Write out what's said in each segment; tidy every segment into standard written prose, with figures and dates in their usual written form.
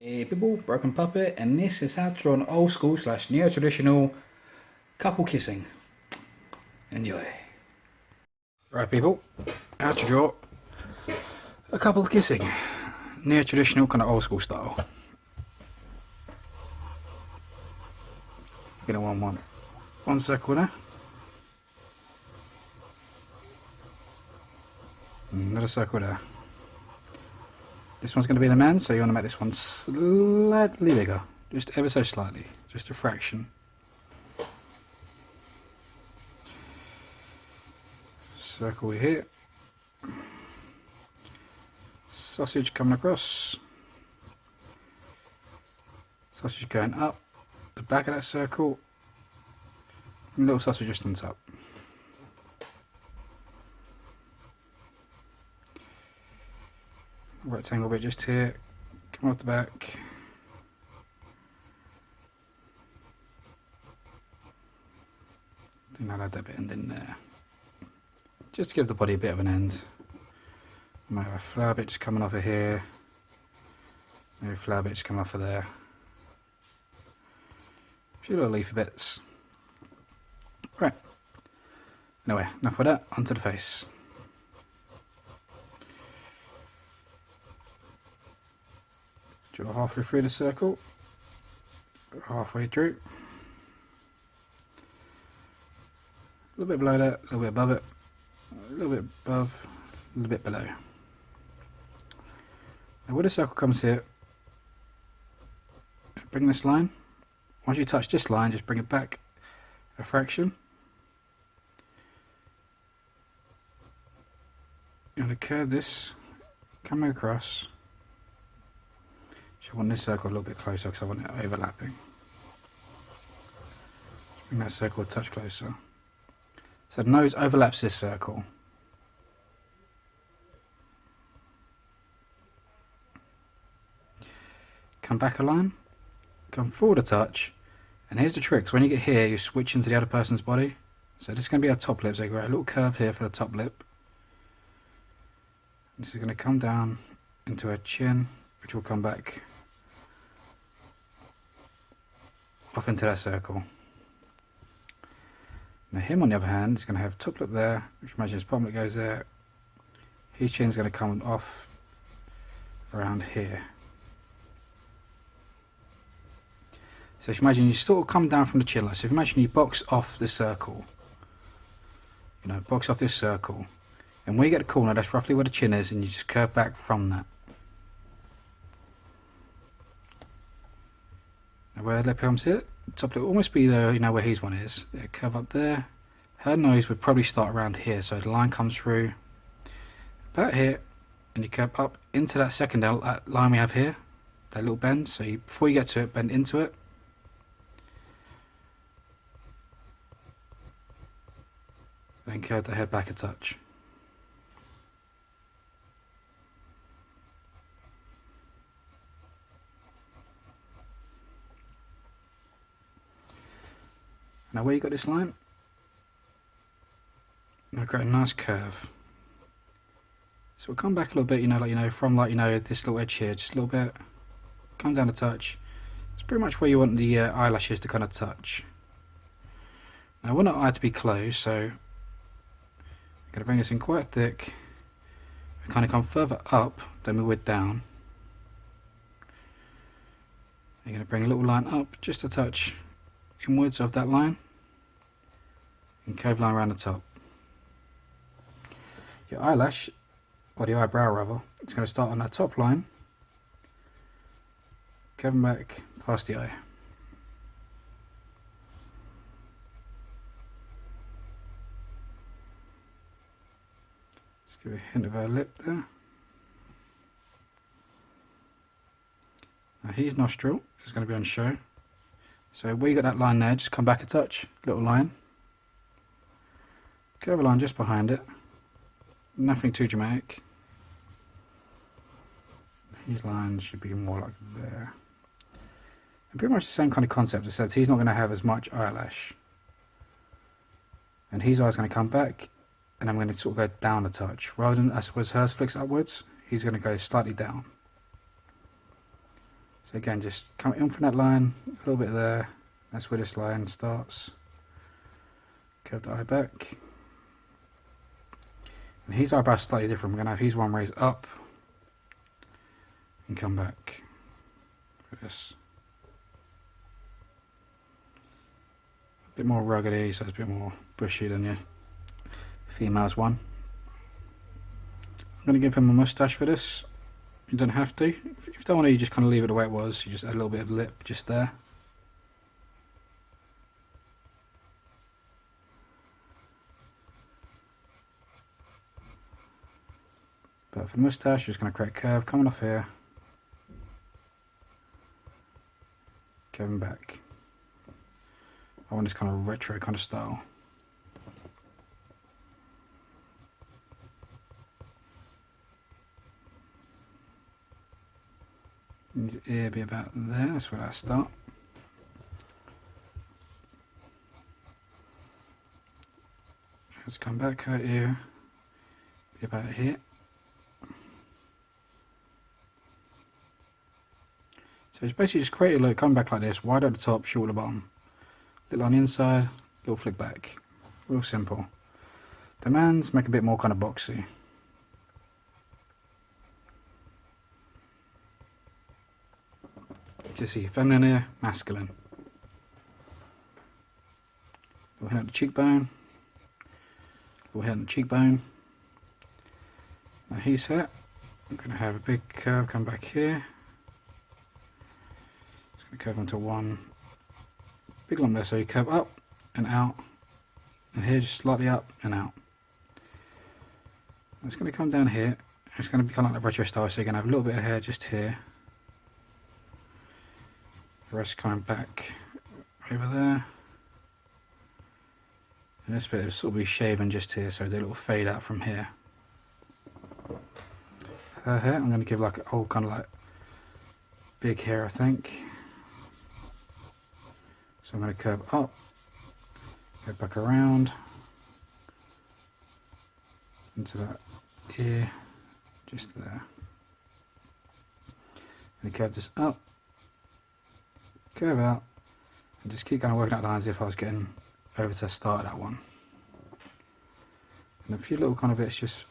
Hey people, Broken Puppet, and this is how to draw an old school / neo-traditional couple kissing. Enjoy. Right people, how to draw a couple kissing. Neo-traditional, kind of old school style. You're gonna want one circle there. Another circle there. This one's going to be the man, so you want to make this one slightly bigger. Just ever so slightly. Just a fraction. Circle here. Sausage coming across. Sausage going up. The back of that circle. And little sausage just on top. Rectangle bit just here, come off the back. I think I'll add that bit end in there. Just to give the body a bit of an end. Might have a flower bit just coming off of here. Maybe a flower bit just coming off of there. A few little leafy bits. Right. Anyway, enough of that, onto the face. Draw halfway through the circle, halfway through, a little bit below that, a little bit above it, a little bit above, a little bit below. Now where the circle comes here, bring this line, once you touch this line just bring it back a fraction. You're going to curve this, come across. I want this circle a little bit closer because I want it overlapping. Bring that circle a touch closer. So the nose overlaps this circle. Come back a line, come forward a touch, and here's the trick. So when you get here, you switch into the other person's body. So this is going to be our top lip, so you got a little curve here for the top lip. This is going to come down into her chin, which will come back off into that circle. Now him on the other hand is going to have top lip there, which imagine his bottom lip goes there. His chin's going to come off around here. So if you imagine you sort of come down from the chin line. So if you imagine you box off the circle, you know, box off this circle, and when you get the corner, that's roughly where the chin is, and you just curve back from that. Now where the lip comes here, top lip will almost be there, you know, where his one is. It'll curve up there. Her nose would probably start around here, so the line comes through about here, and you curve up into that second line we have here, that little bend. So you, before you get to it, bend into it. Then curve the head back a touch. Now where you got this line, I'm going to create a nice curve. So we'll come back a little bit, you know, from this little edge here, just a little bit, come down a touch. It's pretty much where you want the eyelashes to kind of touch. Now I want our eye to be closed, so I'm going to bring this in quite thick. We kind of come further up than we would down. You're going to bring a little line up, just a touch inwards of that line, and curve line around the top. Your eyelash, or the eyebrow rather, it's going to start on that top line, curving back past the eye. Let's give a hint of our lip there. Now his nostril is going to be on show. So where you got that line there, just come back a touch, little line. Curve a line just behind it. Nothing too dramatic. His lines should be more like there. And pretty much the same kind of concept, except he's not going to have as much eyelash. And his eye's going to come back and I'm going to sort of go down a touch. Rather than, I suppose, hers flicks upwards, he's going to go slightly down. So again, just come in from that line, a little bit there. That's where this line starts. Curve the eye back. And his eyebrows slightly different. We're going to have his one raised up and come back for this. A bit more ruggedy, so it's a bit more bushy than your female's one. I'm going to give him a moustache for this. You don't have to. If you don't want to, you just kind of leave it the way it was. You just add a little bit of lip just there. But for the moustache, you're just going to create a curve coming off here. Going back. I want this kind of retro kind of style. His ear be about there, that's where I start. Let's come back, her ear be about here. So it's basically just create a look, come back like this, wide at the top, short at the bottom. Little on the inside, little flick back. Real simple. The man's make a bit more kind of boxy. Just see feminine here, masculine. Little hit on the cheekbone. Little hit on the cheekbone. Now he's hit. I'm going to have a big curve come back here. It's going to curve onto one big lump there, so you curve up and out, and here just slightly up and out. It's going to come down here. It's going to be kind of like the retro style, so you're going to have a little bit of hair just here. The rest coming back over there. And this bit will sort of be shaven just here, so they little fade out from here. Her hair, I'm going to give like an old kind of like big hair, I think. So I'm going to curve up, go back around into that ear, just there. And curve this up, curve out, and just keep kind of working out lines as if I was getting over to the start of that one. And a few little kind of bits just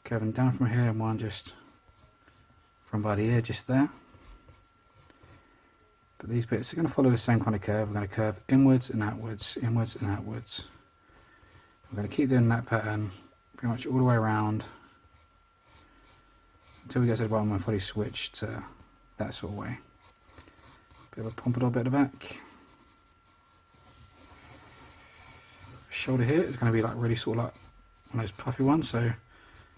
curving down from here, and one just from by the ear, just there. But these bits are going to follow the same kind of curve. We're going to curve inwards and outwards, inwards and outwards. We're going to keep doing that pattern pretty much all the way around until we get to the bottom and probably switch to that sort of way. Bit of a pompadour bit at the back. Shoulder here is going to be like really sort of like one of those puffy ones, so I'm going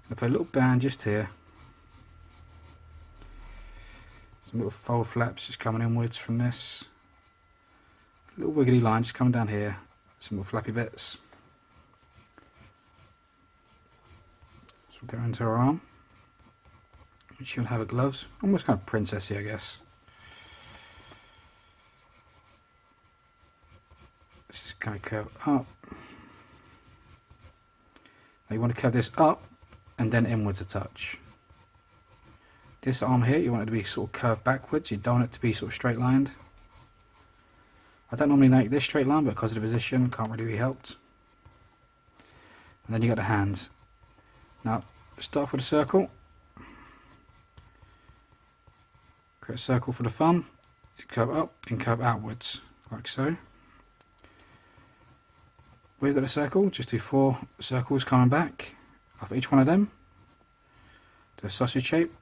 to put a little band just here. Some little fold flaps just coming inwards from this. A little wiggly line just coming down here. Some little flappy bits. So we'll go into her arm. She'll have her gloves. Almost kind of princessy, I guess. This is going to curve up. Now you want to curve this up and then inwards a touch. This arm here, you want it to be sort of curved backwards. You don't want it to be sort of straight lined. I don't normally make this straight line, but because of the position, can't really be helped. And then you got the hands. Now, start off with a circle. Create a circle for the thumb. You curve up and curve outwards, like so. Where you've got a circle, just do 4 circles coming back off each one of them. Do a sausage shape.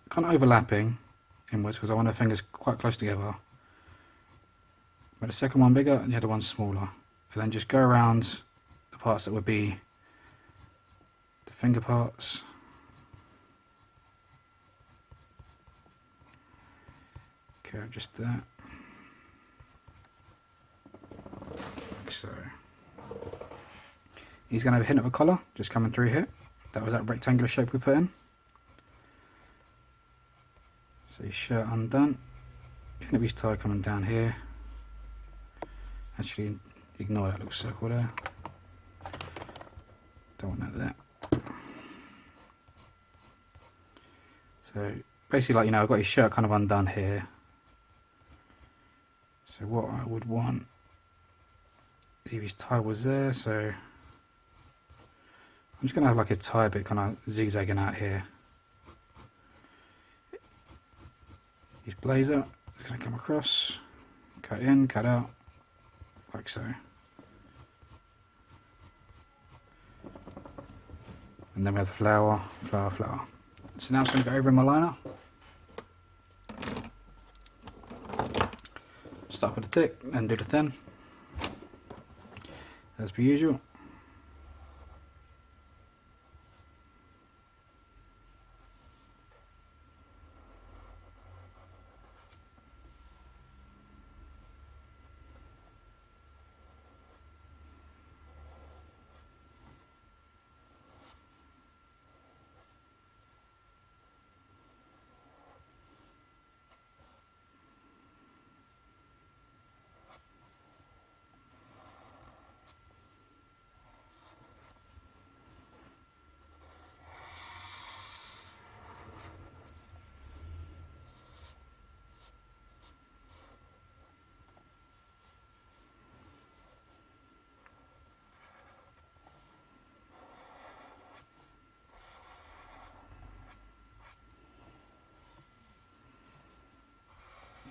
Kind of overlapping inwards because I want the fingers quite close together. Make the second one bigger and the other one smaller. And then just go around the parts that would be the finger parts. Curve just that. Like so. He's going to have a hint of a collar just coming through here. That was that rectangular shape we put in. So his shirt undone, hint of his tie coming down here. Actually, ignore that little circle there. Don't want none of that. So basically, like, you know, I've got his shirt kind of undone here. So what I would want is if his tie was there, so I'm just going to have like a tie bit kind of zigzagging out here. His blazer is going to come across, cut in, cut out, like so. And then we have flower, flower, flower. So now I'm going to go over in my liner. Start with the thick and do the thin, as per usual.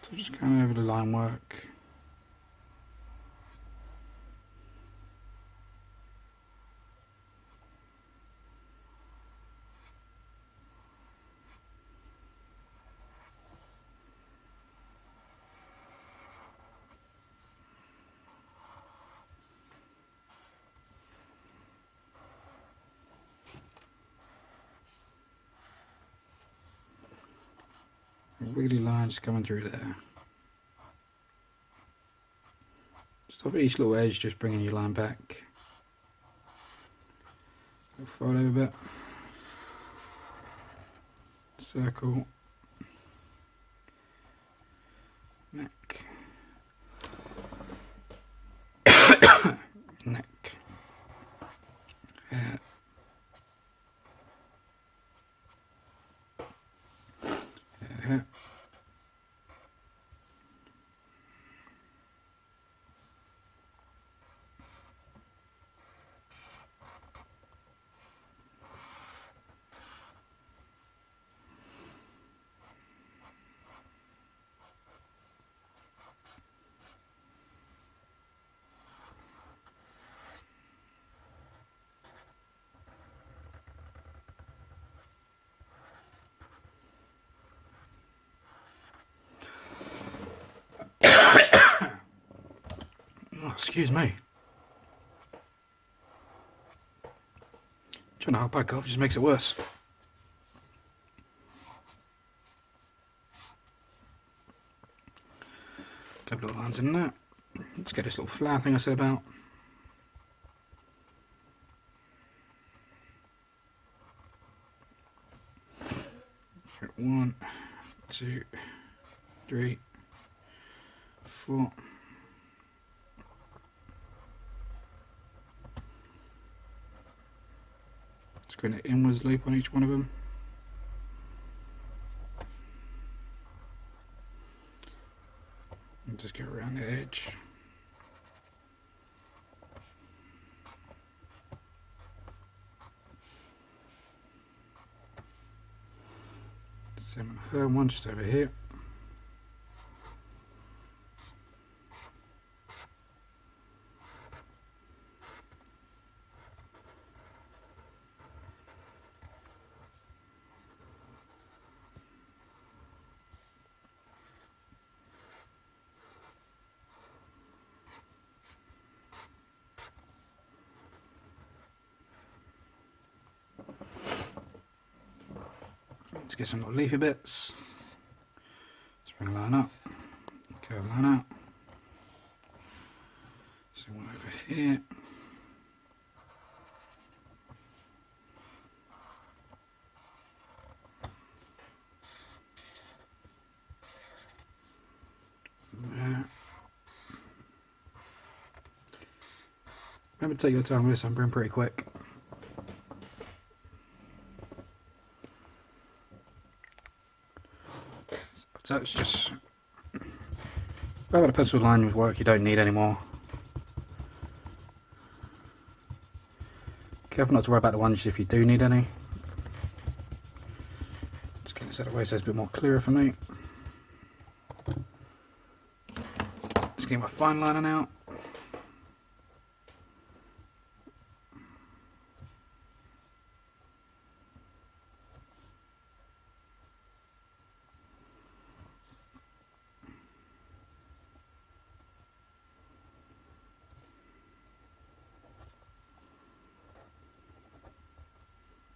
So just going over the line work. Wiggly lines coming through there. Just off each little edge, just bringing your line back. Fold over a bit. Circle. Neck. Neck. Hair. Hair. Oh, excuse me. Trying to hold back off just makes it worse. Couple of lines in that. Let's get this little flower thing I said about. For 1, 2, 3, 4. Just going to inwards loop on each one of them. And just go around the edge. Same on her one, just over here. Let's get some little leafy bits. Let's bring a line up, curve a line out. So one over here. There. Remember to take your time with this, I'm being pretty quick. So it's just wherever the pencil line would work, you don't need any more. Careful not to worry about the ones if you do need any. Just get this out of the way so it's a bit more clearer for me. Just get my fine liner now.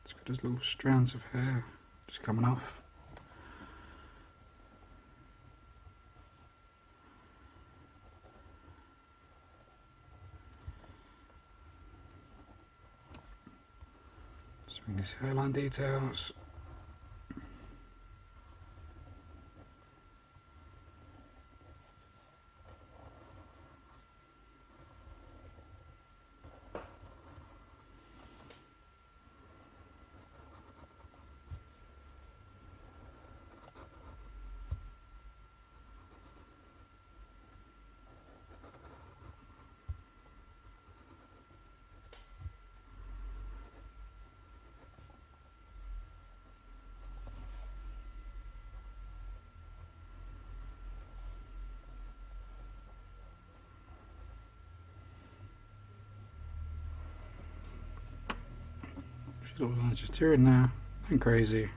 It's got those little strands of hair just coming off. Just bring these hairline details. Little lines just here and there, nothing crazy.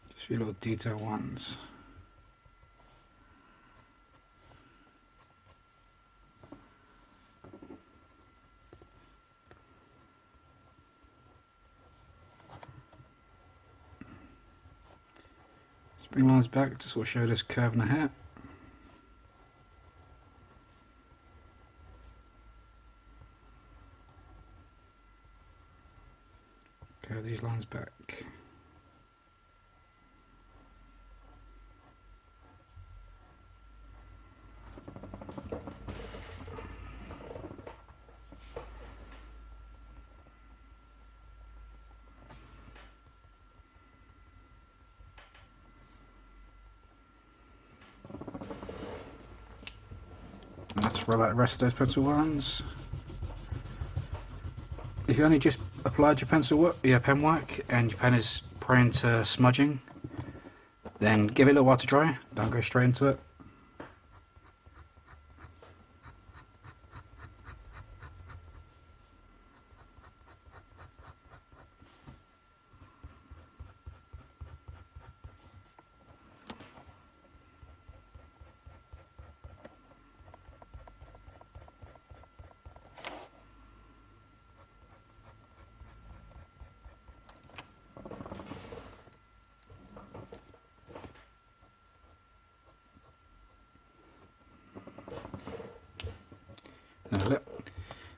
Just a few little detail ones. Just bring lines back to sort of show this curve in the hair. Curve these lines back. Let's rub out the rest of those pencil lines. If you only just applied your pen work and your pen is prone to smudging, then give it a little while to dry. Don't go straight into it.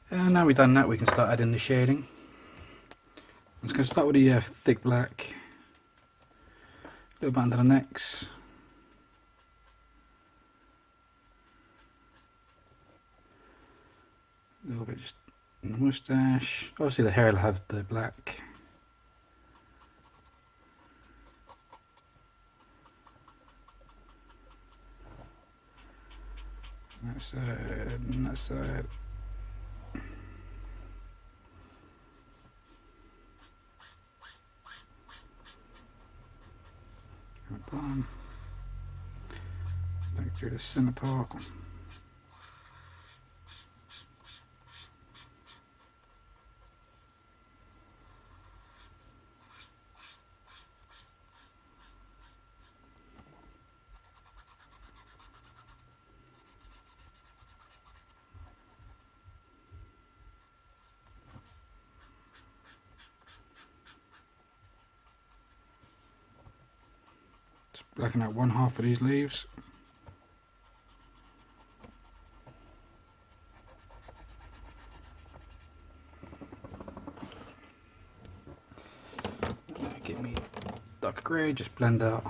And now we've done that, we can start adding the shading. I'm just going to start with the thick black, a little bit under the necks, a little bit just in the moustache. Obviously the hair will have the black. That side and that side. Bottom. Back through the center part. Blacken out one half of these leaves. Give me dark grey, just blend out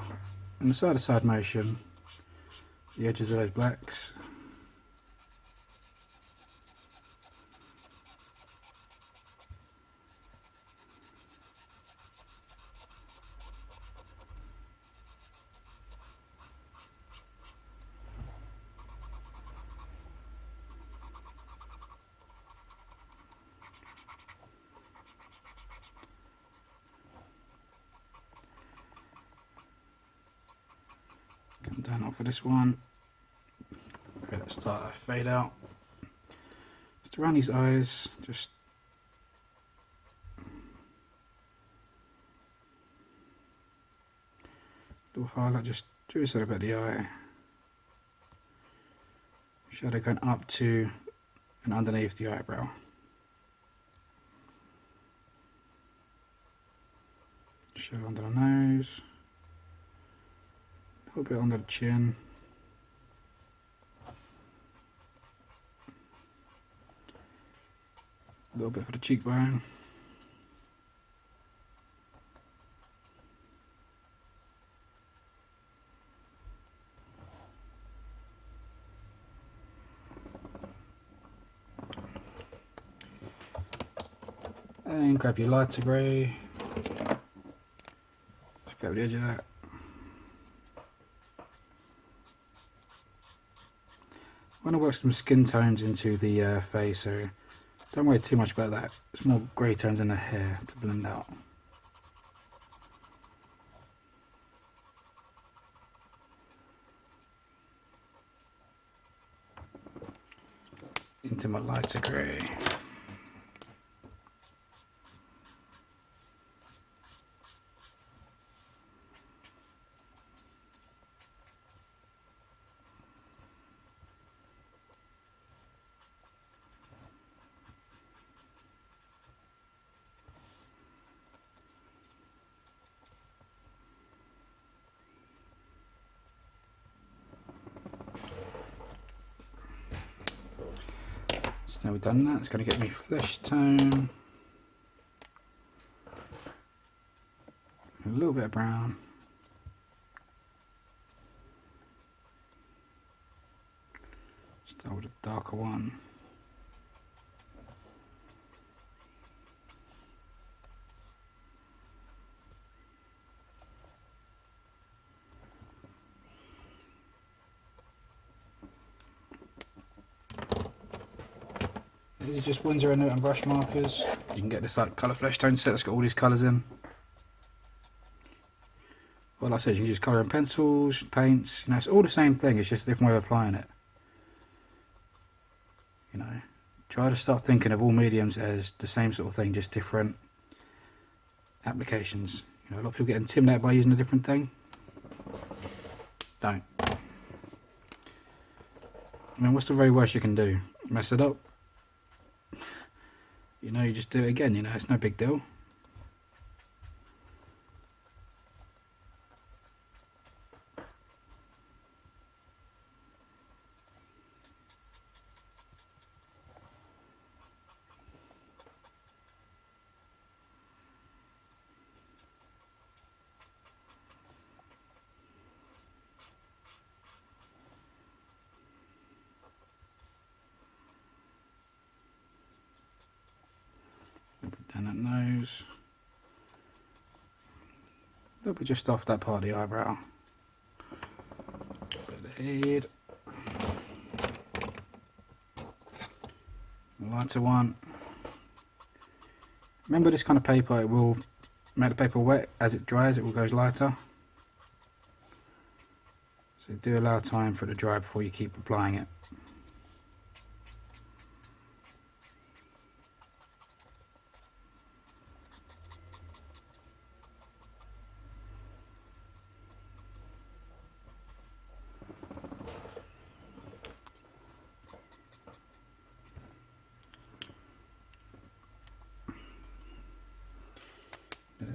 in the side to side motion the edges of those blacks. Done off for this one. Okay, let's start that fade out. Just around these eyes, just little highlight, just juice it a bit of the eye. Shadow going up to and underneath the eyebrow. Shadow under the nose. A little bit under the chin. A little bit for the cheekbone. And grab your lighter grey. Just grab the edge of that. I want to work some skin tones into the face, so don't worry too much about that. It's more grey tones in the hair to blend out. Into my lighter grey. So now we've done that, it's going to get me flesh tone, a little bit of brown, start with a darker one. These are just Winsor & Newton brush markers. You can get this like colour flesh tone set that's got all these colours in. Well, like I said, you can use colour in pencils, paints, you know, it's all the same thing, it's just a different way of applying it. You know, try to start thinking of all mediums as the same sort of thing, just different applications. You know, a lot of people get intimidated by using a different thing. Don't. I mean, what's the very worst you can do? Mess it up? You know, you just do it again, you know, it's no big deal. Down that nose. A little bit just off that part of the eyebrow. Bit of the head. A lighter one. Remember, this kind of paper, it will make the paper wet. As it dries, it will go lighter. So do allow time for it to dry before you keep applying it.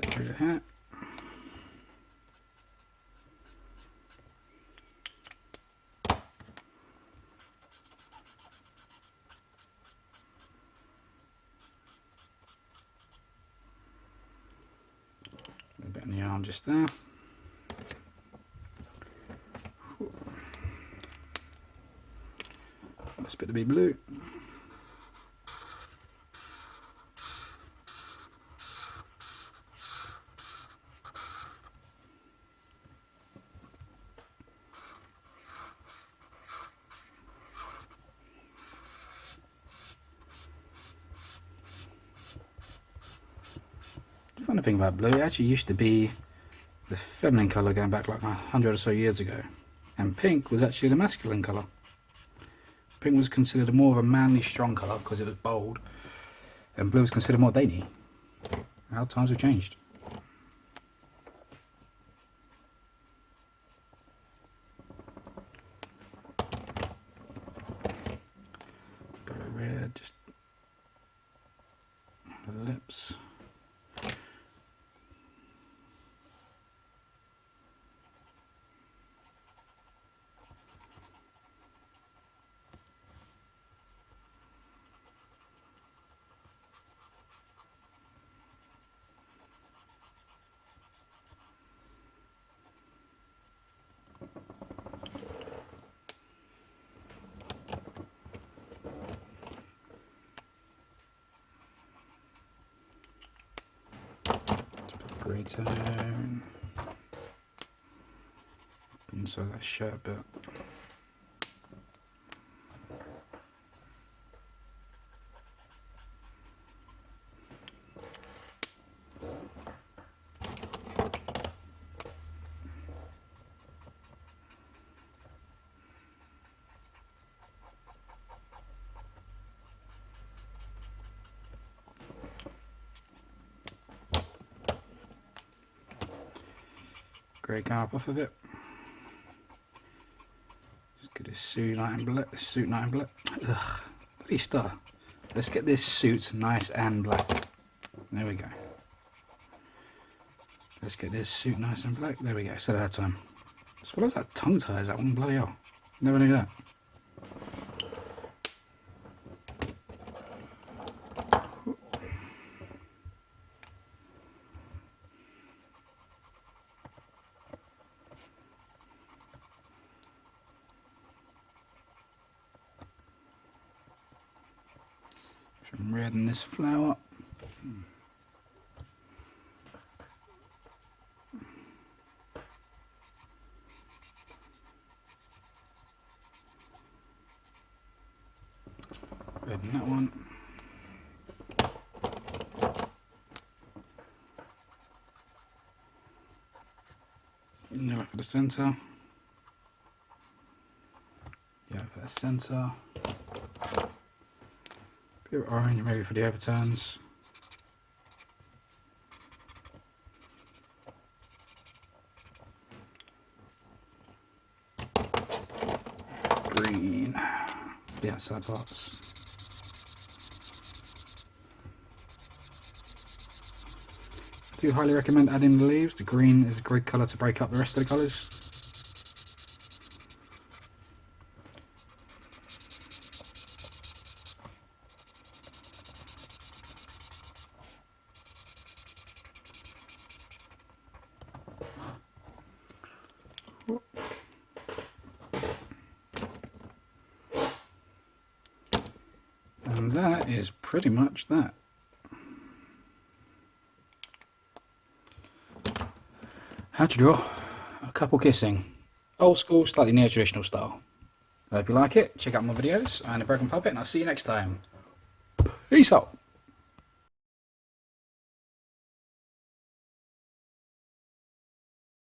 Through the hat. A bit on the arm just there. That's a bit to be blue. The funny thing about blue, it actually used to be the feminine colour going back like 100 or so years ago. And pink was actually the masculine colour. Pink was considered more of a manly, strong colour because it was bold, and blue was considered more dainty. How times have changed. Red, just the lips. Grey tone. Inside that shirt bit. Grey garb off of it. Let's get this suit nice and black. Ugh, bloody star. Let's get this suit nice and black. There we go. Let's get this suit nice and black. There we go. So that time. So what is that tongue tie? Is that one? Bloody hell. Never knew that. Some red in this flower. Red in that one. Yellow for the centre. Yellow for the centre. Bit of orange maybe for the overtones. Green, the outside parts. I do highly recommend adding the leaves. The green is a great colour to break up the rest of the colours. And that is pretty much that. How to draw a couple kissing. Old school, slightly neo-traditional style. I hope you like it. Check out my videos. I'm the Broken Puppet, and I'll see you next time. Peace out.